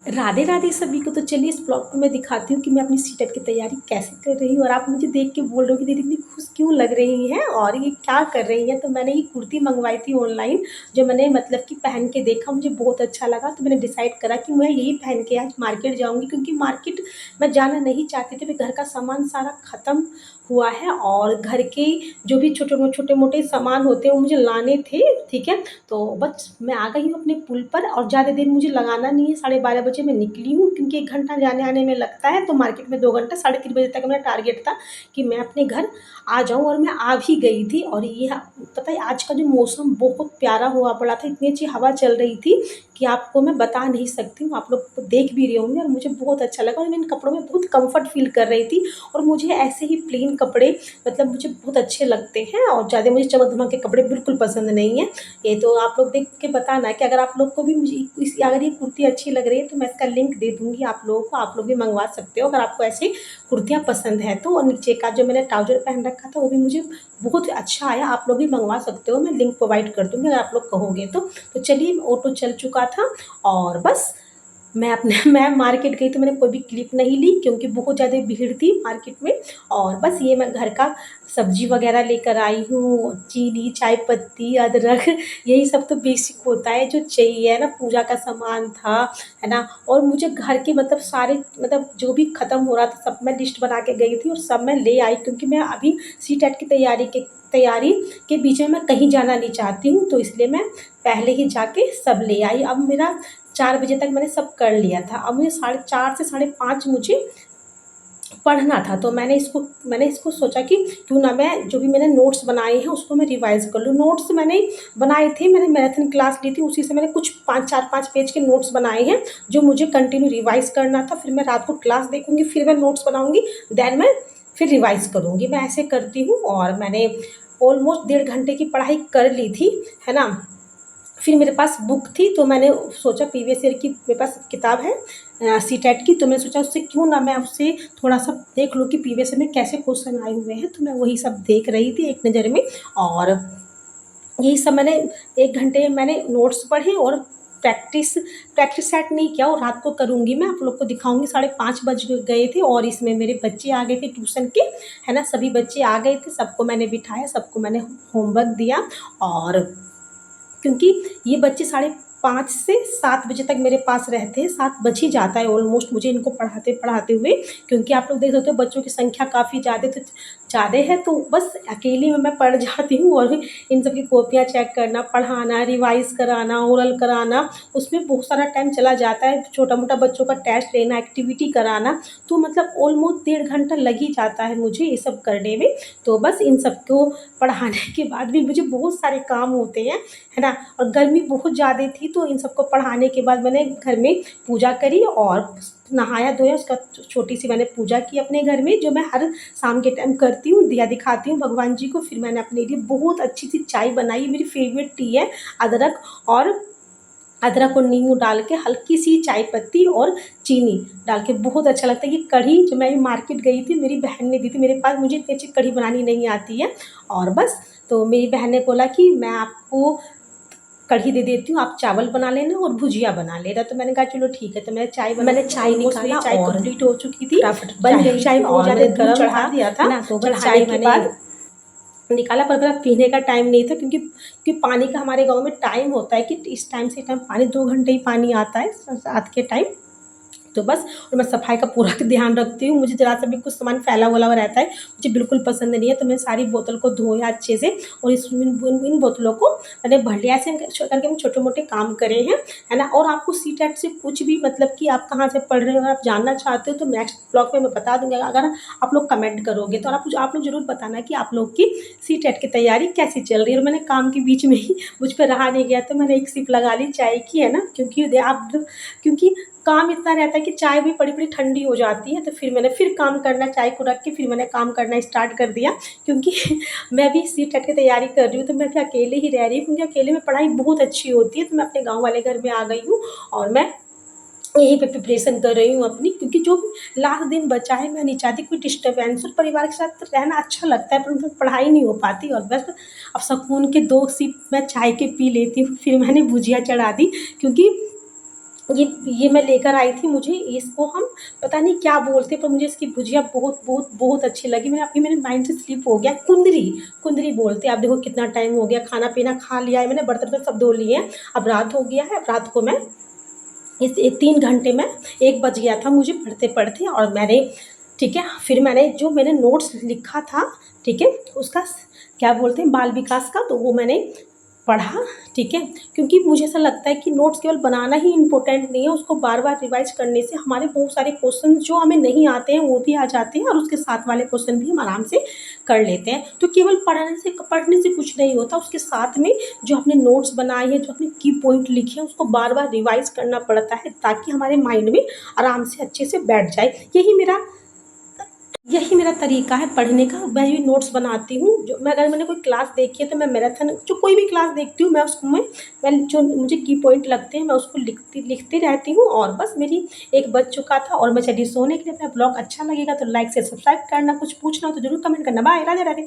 राधे राधे सभी को। तो चलिए इस ब्लॉग में मैं दिखाती हूँ कि मैं अपनी सीटेट की तैयारी कैसे कर रही हूँ। और आप मुझे देख के बोल रहे हो कि दीदी इतनी खुश क्यों लग रही हैं और ये क्या कर रही हैं। तो मैंने ये कुर्ती मंगवाई थी ऑनलाइन, जो मैंने मतलब कि पहन के देखा, मुझे बहुत अच्छा लगा। तो मैंने डिसाइड करा कि मैं यही पहन के आज मार्केट जाऊँगी, क्योंकि मार्केट मैं जाना नहीं चाहती थी। घर का सामान सारा ख़त्म हुआ है और घर के जो भी छोटे मोटे सामान होते हैं वो मुझे लाने थे। ठीक है, तो बस मैं आ गई हूँ अपने पुल पर और ज़्यादा देर मुझे लगाना नहीं है। 12:30 बजे मैं निकली हूँ, क्योंकि 1 घंटा जाने आने में लगता है। तो मार्केट में 2 घंटा, 3:30 बजे तक मेरा टारगेट था कि मैं अपने घर आ जाऊँ, और मैं आ भी गई थी। और ये पता है आज का जो मौसम बहुत प्यारा हुआ पड़ा था, इतनी अच्छी हवा चल रही थी कि आपको मैं बता नहीं सकती हूँ। आप लोग तो देख भी रहे होंगे, और मुझे बहुत अच्छा लगा और मैं इन कपड़ों में बहुत कम्फर्ट फ़ील कर रही थी। और मुझे ऐसे ही प्लेन कपड़े मतलब मुझे बहुत अच्छे लगते हैं, और ज़्यादा मुझे चमक-धमक के कपड़े बिल्कुल पसंद नहीं हैं। ये तो आप लोग देख के बताना कि अगर आप लोग को भी मुझे अगर ये कुर्ती अच्छी लग रही है तो मैं इसका लिंक दे दूँगी आप लोगों को, आप लोग भी मंगवा सकते हो अगर आपको ऐसी कुर्तियाँ पसंद है तो। और नीचे का जो मैंने ट्राउज़र पहन रखा था वो भी मुझे बहुत अच्छा आया, आप लोग भी मंगवा सकते हो, मैं लिंक प्रोवाइड कर दूँगी अगर आप लोग कहोगे तो। तो चलिए ऑटो चल चुका था और बस मैं अपने मैं मार्केट गई तो मैंने कोई भी क्लिप नहीं ली, क्योंकि बहुत ज़्यादा भीड़ थी मार्केट में। और बस ये मैं घर का सब्जी वगैरह लेकर आई हूँ, चीनी, चाय पत्ती, अदरक, यही सब तो बेसिक होता है जो चाहिए, है ना। पूजा का सामान था, है ना। और मुझे घर के मतलब सारे मतलब जो भी ख़त्म हो रहा था सब मैं लिस्ट बना के गई थी और सब मैं ले आई, क्योंकि मैं अभी सीटेट की तैयारी के बीच में मैं कहीं जाना नहीं चाहती हूँ। तो इसलिए मैं पहले ही जाके सब ले आई। अब मेरा 4 बजे तक मैंने सब कर लिया था। अब मुझे 4:30 से 5:30 मुझे पढ़ना था। तो मैंने इसको सोचा कि क्यों ना मैं जो भी मैंने नोट्स बनाए हैं उसको मैं रिवाइज़ कर लूँ। नोट्स मैंने बनाए थे, मैंने मैराथन क्लास ली थी, उसी से मैंने कुछ 4-5 पेज के नोट्स बनाए हैं जो मुझे कंटिन्यू रिवाइज़ करना था। फिर मैं रात को क्लास देखूँगी, फिर मैं नोट्स बनाऊँगी, देन मैं फिर रिवाइज़ करूँगी। मैं ऐसे करती हूँ और मैंने ऑलमोस्ट 1.5 घंटे की पढ़ाई कर ली थी, है ना। फिर मेरे पास बुक थी तो मैंने सोचा प्रीवियस ईयर की मेरे पास किताब है सीटेट की, तो मैंने सोचा उससे क्यों ना मैं उससे थोड़ा-सा देख लूँ कि प्रीवियस ईयर में कैसे क्वेश्चन आए हुए हैं। तो मैं वही सब देख रही थी एक नज़र में, और यही सब मैंने 1 घंटे मैंने नोट्स पढ़े और प्रैक्टिस प्रैक्टिस सेट नहीं किया, और रात को करूँगी मैं, आप लोग को दिखाऊँगी। 5:30 बज गए थे और इसमें मेरे बच्चे आ गए थे ट्यूशन के, है ना। सभी बच्चे आ गए थे, सबको मैंने बिठाया, सबको मैंने होमवर्क दिया। और क्योंकि ये बच्चे 5:30 से 7 बजे तक मेरे पास रहते हैं, 7 बज ही जाता है ऑलमोस्ट मुझे इनको पढ़ाते हुए, क्योंकि आप लोग देख सकते हो बच्चों की संख्या काफ़ी ज़्यादा है। तो बस अकेली में मैं पढ़ जाती हूँ, और इन सब की कॉपियाँ चेक करना, पढ़ाना, रिवाइज़ कराना, ओरल कराना, उसमें बहुत सारा टाइम चला जाता है। छोटा-मोटा बच्चों का टेस्ट लेना, एक्टिविटी कराना, तो मतलब ऑलमोस्ट 1.5 घंटा लग ही जाता है मुझे ये सब करने में। तो बस इन सबको पढ़ाने के बाद भी मुझे बहुत सारे काम होते हैं, है ना। और गर्मी बहुत ज़्यादा थी, तो इन सबको पढ़ाने के बाद मैंने घर में पूजा करी और नहाया धोया, उसका छोटी-सी मैंने पूजा की अपने घर में, जो मैं हर शाम के टाइम करती हूँ, दिया दिखाती हूँ भगवान जी को। फिर मैंने अपने लिए बहुत अच्छी-सी चाय बनाई, मेरी फ़ेवरेट टी है, अदरक और नींबू डाल के, हल्की-सी चाय पत्ती और चीनी डाल के, बहुत अच्छा लगता है। ये कढ़ी जो मैं अभी मार्केट गई थी, मेरी बहन ने दी थी मेरे पास, मुझे इतनी अच्छी कढ़ी बनानी नहीं आती है। और बस, तो मेरी बहन ने बोला कि मैं आपको कढ़ी दे देती हूँ, आप चावल बना लेना और भुजिया बना लेना। तो मैंने कहा चलो ठीक है। तो मैंने चाय निकाला, चाय कंप्लीट हो चुकी थी, बन गई चाय, बहुत ज़्यादा दूध चढ़ा दिया था ना। तो बस चाय के बाद निकाला, पर मेरा पीने का टाइम नहीं था, क्योंकि पानी का हमारे गाँव में टाइम होता है कि इस टाइम से टाइम पानी, 2 घंटे ही पानी आता है रात के टाइम। तो बस, और मैं सफाई का पूरा ध्यान रखती हूँ। मुझे ज़रा सा भी कुछ सामान फैला वैला हुआ रहता है, मुझे बिल्कुल पसंद नहीं है। तो मैं सारी बोतल को धोया अच्छे से, और इन बोतलों को मैंने भर लिया। ऐसे करके हम छोटे-मोटे काम करे हैं, है ना। और आपको सीटेट से कुछ भी मतलब कि आप कहाँ से पढ़ रहे हो, अगर आप जानना चाहते हो तो नेक्स्ट ब्लॉग में मैं बता दूँगी, अगर आप लोग कमेंट करोगे तो। और आप लोग ज़रूर बताना कि आप लोग की सीटेट की तैयारी कैसी चल रही है। और मैंने काम के बीच में ही, मुझ पे रहा नहीं गया, तो मैंने एक सिप लगा ली चाय की, है ना। क्योंकि काम इतना रहता है कि चाय भी बड़ी-बड़ी ठंडी हो जाती है। तो फिर मैंने काम करना, चाय को रख के फिर मैंने काम करना स्टार्ट कर दिया, क्योंकि मैं भी सीटेट की तैयारी कर रही हूँ, तो मैं भी अकेले ही रह रही हूँ, क्योंकि अकेले में पढ़ाई बहुत अच्छी होती है। तो मैं अपने गाँव वाले घर में आ गई हूँ, और मैं यहीं पे प्रिपरेशन कर रही हूँ अपनी, क्योंकि जो लास्ट दिन बचा है, मैं नहीं चाहती कोई डिस्टर्बेंस। और परिवार के साथ रहना अच्छा लगता है, परंतु पढ़ाई नहीं हो पाती। और बस अब सुकून के 2 सिप मैं चाय के पी लेती हूँ, फिर मैंने भुजिया चढ़ा दी, क्योंकि ये मैं लेकर आई थी। मुझे इसको हम पता नहीं क्या बोलते, पर मुझे इसकी भुजिया बहुत बहुत बहुत अच्छी लगी। मैंने अभी मेरे माइंड से स्लिप हो गया, कुंदरी, कुंदरी बोलते हैं। आप देखो कितना टाइम हो गया, खाना पीना खा लिया है मैंने, बर्तन वर्तन सब धो लिए हैं। अब रात हो गया है, अब रात को मैं इस 3 घंटे में 1 बज गया था मुझे पढ़ते-पढ़ते, और मैंने, ठीक है, फिर मैंने जो मैंने नोट्स लिखा था, ठीक है, उसका क्या बोलते हैं, बाल विकास का, तो वो मैंने पढ़ा, ठीक है। क्योंकि मुझे ऐसा लगता है कि नोट्स केवल बनाना ही इम्पोर्टेंट नहीं है, उसको बार-बार रिवाइज़ करने से हमारे बहुत सारे क्वेश्चन जो हमें नहीं आते हैं वो भी आ जाते हैं, और उसके साथ वाले क्वेश्चन भी हम आराम से कर लेते हैं। तो केवल पढ़ने से कुछ नहीं होता, उसके साथ में जो आपने नोट्स बनाए हैं, जो आपने की पॉइंट लिखे हैं, उसको बार-बार रिवाइज़ करना पड़ता है, ताकि हमारे माइंड में आराम से अच्छे से बैठ जाए। यही मेरा तरीका है पढ़ने का। मैं भी नोट्स बनाती हूँ, जो मैं अगर मैंने कोई क्लास देखी है तो मैं मैराथन, जो कोई भी क्लास देखती हूँ मैं उसको मैं जो मुझे की पॉइंट लगते हैं मैं उसको लिखती रहती हूँ। और बस मेरी 1 बज चुका था और मैं चली सोने के लिए। अपना ब्लॉग अच्छा लगेगा तो लाइक से सब्सक्राइब करना, कुछ पूछना हो तो ज़रूर कमेंट करना। बाय, राधे राधे।